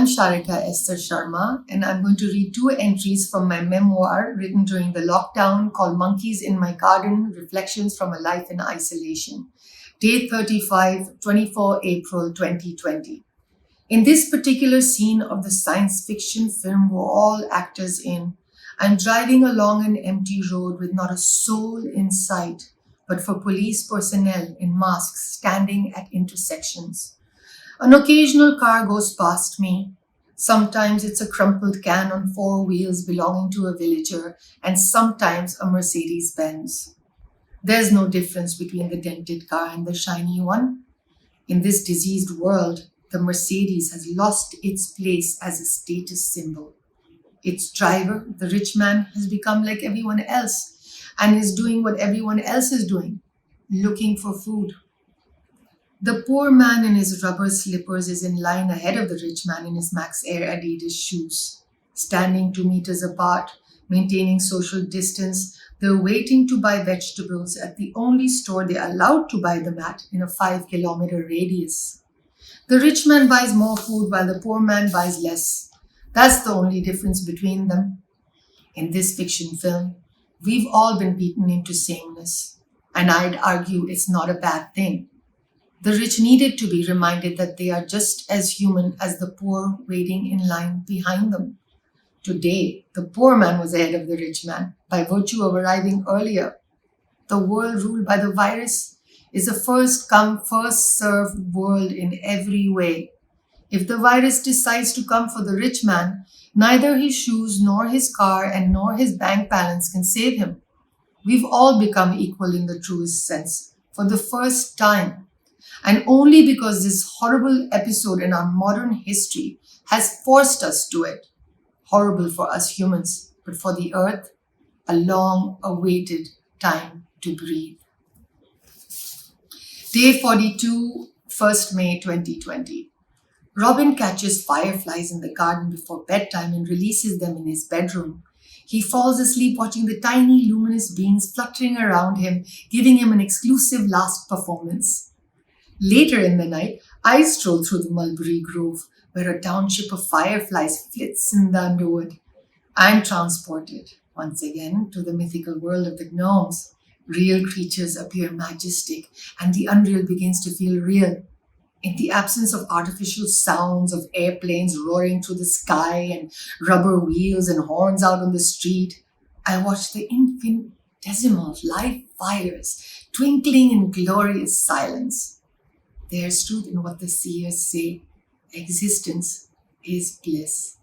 I'm Sharika Esther Sharma, and I'm going to read two entries from my memoir written during the lockdown called Monkeys in My Garden Reflections from a Life in Isolation. Day 35, 24 April 2020. In this particular scene of the science fiction film we're all actors in, I'm driving along an empty road with not a soul in sight, but for police personnel in masks standing at intersections. An occasional car goes past me. Sometimes it's a crumpled can on four wheels belonging to a villager, and sometimes a Mercedes Benz. There's no difference between the dented car and the shiny one. In this diseased world, the Mercedes has lost its place as a status symbol. Its driver, the rich man, has become like everyone else and is doing what everyone else is doing, looking for food. The poor man in his rubber slippers is in line ahead of the rich man in his Max Air Adidas shoes. Standing 2 meters apart, maintaining social distance, they're waiting to buy vegetables at the only store they're allowed to buy them at in a 5 kilometer radius. The rich man buys more food while the poor man buys less. That's the only difference between them. In this fiction film, we've all been beaten into sameness, and I'd argue it's not a bad thing. The rich needed to be reminded that they are just as human as the poor waiting in line behind them. Today, the poor man was ahead of the rich man by virtue of arriving earlier. The world ruled by the virus is a first come, first served world in every way. If the virus decides to come for the rich man, neither his shoes nor his car and nor his bank balance can save him. We've all become equal in the truest sense for the first time. And only because this horrible episode in our modern history has forced us to it. Horrible for us humans, but for the earth, a long awaited time to breathe. Day 42, 1st May 2020. Robin catches fireflies in the garden before bedtime and releases them in his bedroom. He falls asleep watching the tiny luminous beings fluttering around him, giving him an exclusive last performance. Later in the night, I stroll through the mulberry grove, where a township of fireflies flits in the underwood. I'm transported, once again, to the mythical world of the gnomes. Real creatures appear majestic, and the unreal begins to feel real. In the absence of artificial sounds of airplanes roaring through the sky and rubber wheels and horns out on the street, I watch the infinitesimal live fires twinkling in glorious silence. There's truth in what the seers say. Existence is bliss.